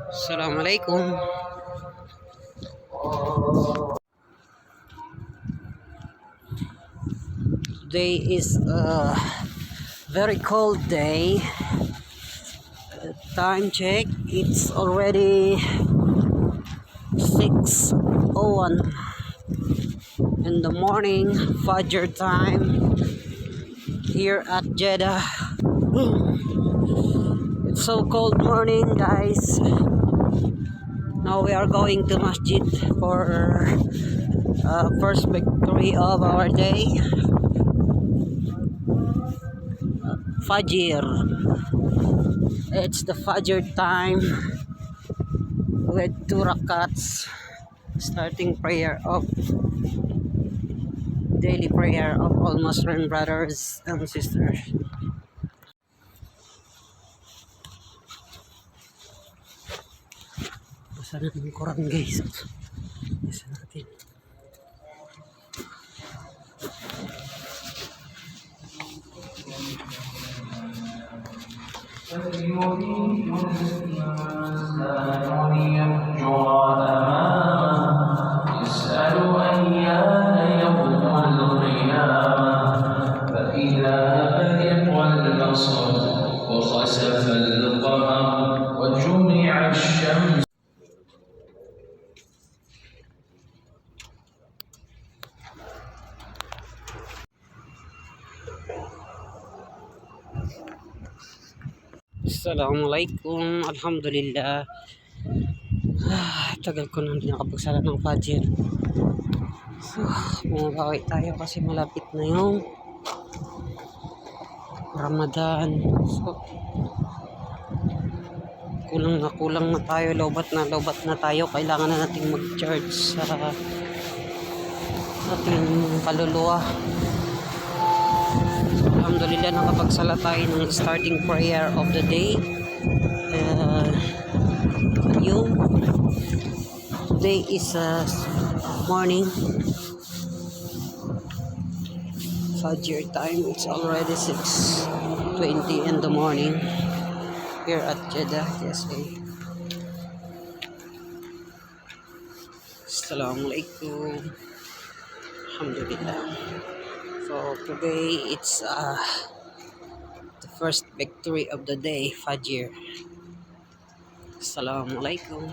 Assalamualaikum. Today is a very cold day. Time check, it's already 6:01 in the morning, Fajr time here at Jeddah. It's so cold morning, guys. Now we are going to Masjid for first victory of our day, Fajr. It's the Fajr time with 2 rakats, starting prayer of daily prayer of all Muslim brothers and sisters. Basa na ng Quran, guys. Basa natin. يسأل أيان يوم القيامة فإذا برق البصر وخسف القمر وجمع الشمس. Assalamualaikum. Alhamdulillah. Tagal ko nang hindi nakapagsala ng Fajr. So, bumabawi tayo kasi malapit na yung Ramadan. So, kulang na tayo. Lobat na tayo. Kailangan na nating mag-charge sa ating kaluluwa. Alhamdulillah, nakapagsala tayo ng starting prayer of the day. Yung today is morning Fajr time. It's already 6:20 in the morning here at Jeddah, USA. Assalamualaikum. Alhamdulillah. So today it's the first victory of the day, Fajr. Assalamualaikum.